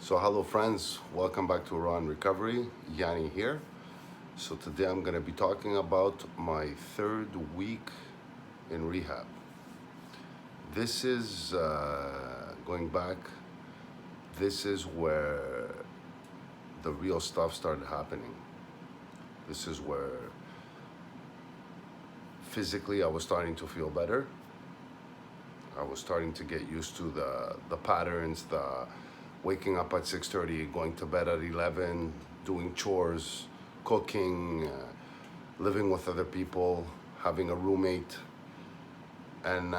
So hello friends, welcome back to Raw and Recovery. Yanni here. So today I'm going to be talking about my third week in rehab. This is going back, this is where the real stuff started happening. This is where physically I was starting to feel better. I was starting to get used to the patterns, the waking up at 6:30, going to bed at 11, doing chores, cooking, living with other people, having a roommate. And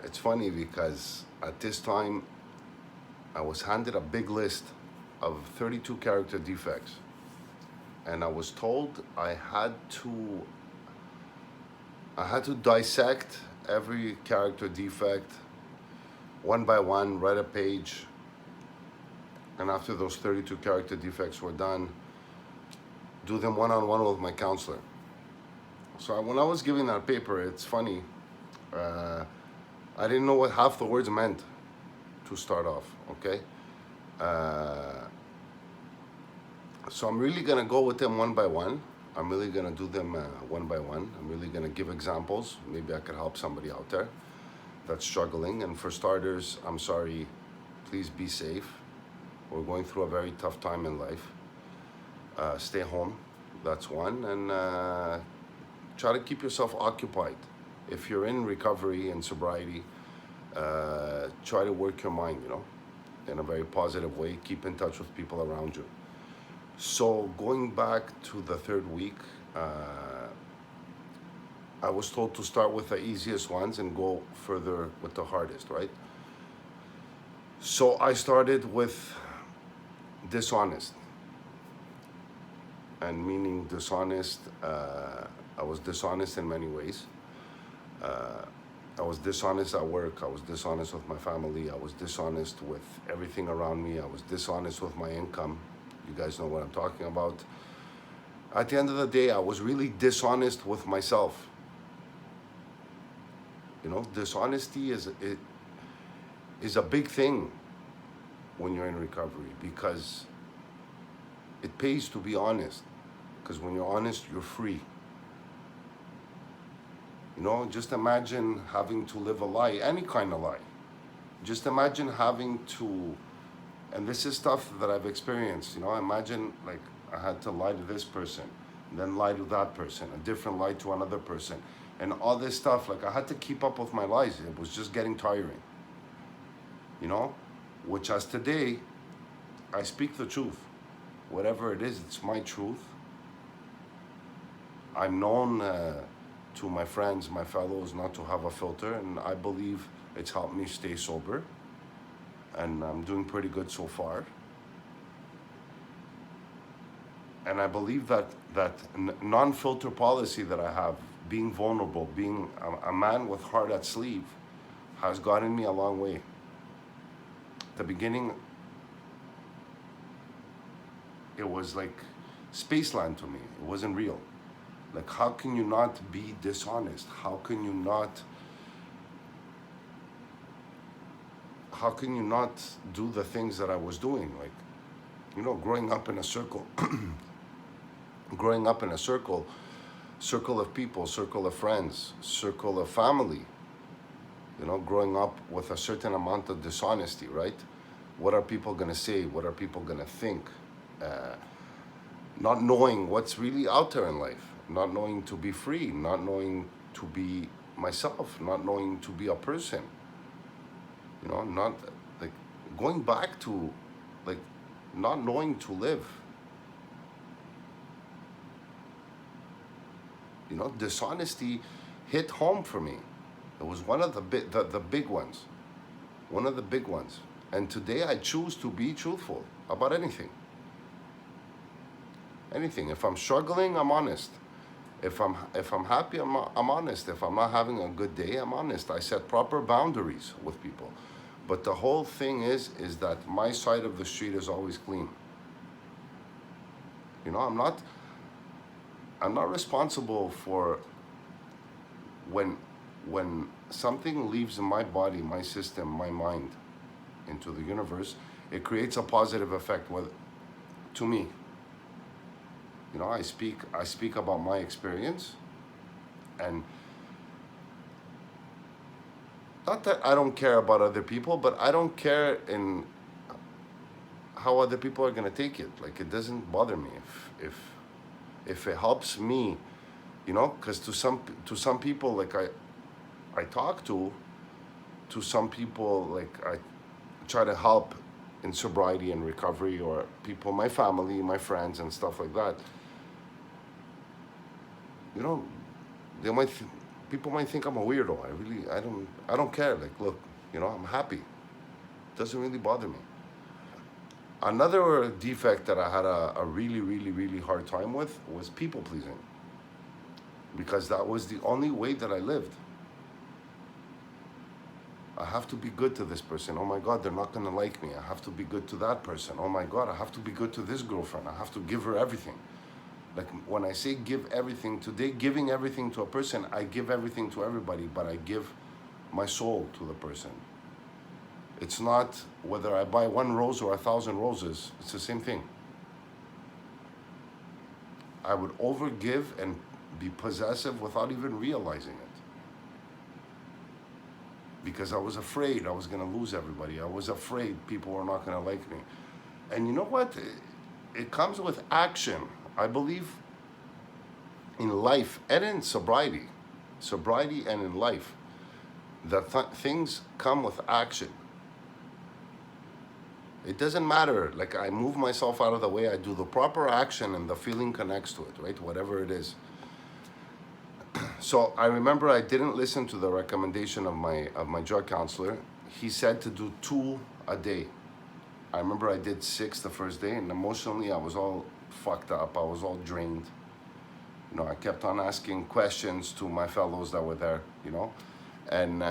it's funny because at this time, I was handed a big list of 32 character defects. And I was told I had to dissect every character defect one by one, write a page, and after those 32 character defects were done, do them one-on-one with my counselor. So when I was giving that paper, it's funny, I didn't know what half the words meant to start off, okay? So I'm really gonna go with them one by one. I'm really gonna do them one by one. I'm really gonna give examples. Maybe I could help somebody out there that's struggling. And for starters, I'm sorry, please be safe. We're going through a very tough time in life. Stay home, that's one. And try to keep yourself occupied. If you're in recovery and sobriety, try to work your mind, in a very positive way. Keep in touch with people around you. So going back to the third week, I was told to start with the easiest ones and go further with the hardest, right? So I started with dishonest. And meaning dishonest, I was dishonest in many ways. I was dishonest at work, I was dishonest with my family, I was dishonest with everything around me, I was dishonest with my income. You guys know what I'm talking about. At the end of the day, I was really dishonest with myself. Dishonesty is a big thing when you're in recovery because it pays to be honest. Because when you're honest, you're free. Just imagine having to live a lie, any kind of lie. Just imagine having to, and this is stuff that I've experienced, imagine like I had to lie to this person, then lie to that person, a different lie to another person, and all this stuff. Like I had to keep up with my lies. It was just getting tiring, which as today, I speak the truth. Whatever it is, it's my truth. I'm known to my friends, my fellows, not to have a filter, and I believe it's helped me stay sober, and I'm doing pretty good so far. And I believe that non-filter policy that I have, being vulnerable, being a man with heart at sleeve, has gotten me a long way. At the beginning, it was like spaceland to me. It wasn't real. Like, how can you not be dishonest? How can you not do the things that I was doing? Like, growing up in a circle, circle of people, circle of friends, circle of family, growing up with a certain amount of dishonesty, right? What are people gonna say? What are people gonna think? Not knowing what's really out there in life, not knowing to be free, not knowing to be myself, not knowing to be a person, not like going back to like not knowing to live. Dishonesty hit home for me. It was one of the big ones, one of the big ones. And today I choose to be truthful about anything. Anything. If I'm struggling, I'm honest. If I'm happy, I'm honest. If I'm not having a good day, I'm honest. I set proper boundaries with people. But the whole thing is that my side of the street is always clean. I'm not responsible for when something leaves my body, my system, my mind into the universe. it creates a positive effect to me. You know, I speak about my experience, and not that I don't care about other people, but I don't care in how other people are gonna take it. Like, it doesn't bother me if it helps me, you know, because to some people, like I talk to some people, like I try to help in sobriety and recovery, or people, my family, my friends, and stuff like that. You know, they might people might think I'm a weirdo. I don't care. Like, look, you know, I'm happy. It doesn't really bother me. Another defect that I had a really, really, really hard time with was people pleasing, because that was the only way that I lived. I have to be good to this person. Oh my God, they're not gonna like me. I have to be good to that person. Oh my God, I have to be good to this girlfriend. I have to give her everything. Like, when I say give everything, today, giving everything to a person, I give everything to everybody, but I give my soul to the person. It's not whether I buy one rose or 1,000 roses, it's the same thing. I would overgive and be possessive without even realizing it. Because I was afraid I was gonna lose everybody. I was afraid people were not gonna like me. And you know what? It comes with action. I believe in life and in sobriety and in life, that things come with action. It doesn't matter. Like, I move myself out of the way, I do the proper action, and the feeling connects to it, right? Whatever it is. So I remember I didn't listen to the recommendation of my drug counselor. He said to do 2 a day. I remember I did 6 the first day, and emotionally I was all fucked up. I was all drained. You know, I kept on asking questions to my fellows that were there, you know, and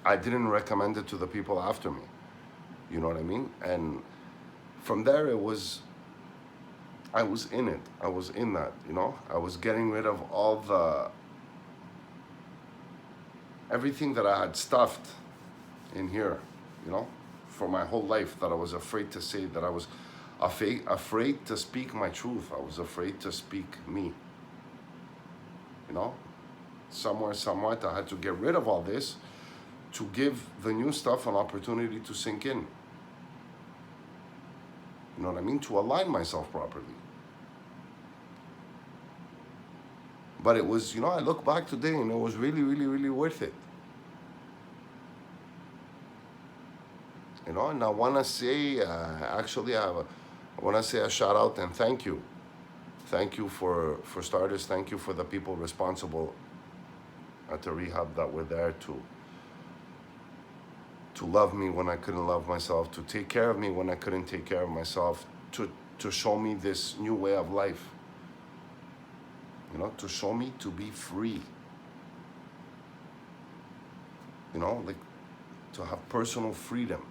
I didn't recommend it to the people after me. You know what I mean? And from there, I was in it. I was in that, you know? I was getting rid of everything that I had stuffed in here, you know, for my whole life, that I was afraid to say, that I was afraid to speak my truth. I was afraid to speak me, you know? Somewhat, I had to get rid of all this to give the new stuff an opportunity to sink in. You know what I mean? To align myself properly. But it was, you know, I look back today and it was really, really, really worth it. You know, and I want to say, I want to say a shout out and thank you. Thank you for starters. Thank you for the people responsible at the rehab that were there to love me when I couldn't love myself, to take care of me when I couldn't take care of myself, to show me this new way of life. You know, to show me to be free. You know, like, to have personal freedom.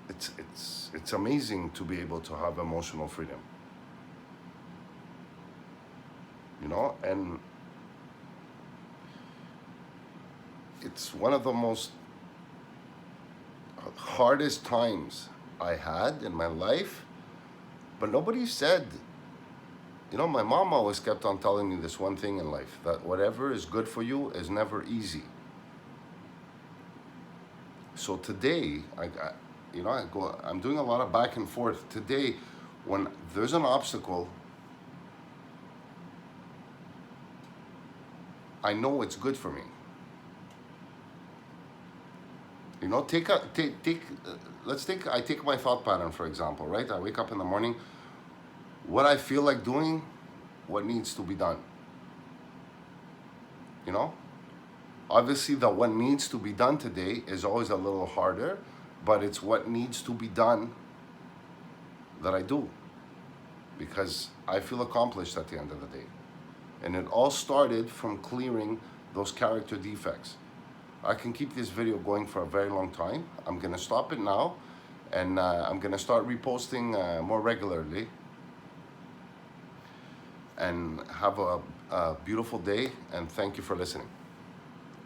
It's amazing to be able to have emotional freedom. You know, and it's one of the most hardest times I had in my life, but nobody said, you know, my mom always kept on telling me this one thing in life, that whatever is good for you is never easy. So today, I'm doing a lot of back and forth. Today, when there's an obstacle, I know it's good for me. You know, I take my thought pattern, for example, right? I wake up in the morning, what I feel like doing, what needs to be done. You know? Obviously, the what needs to be done today is always a little harder, but it's what needs to be done that I do, because I feel accomplished at the end of the day. And it all started from clearing those character defects. I can keep this video going for a very long time. I'm gonna stop it now, and I'm gonna start reposting more regularly. And have a beautiful day, and thank you for listening.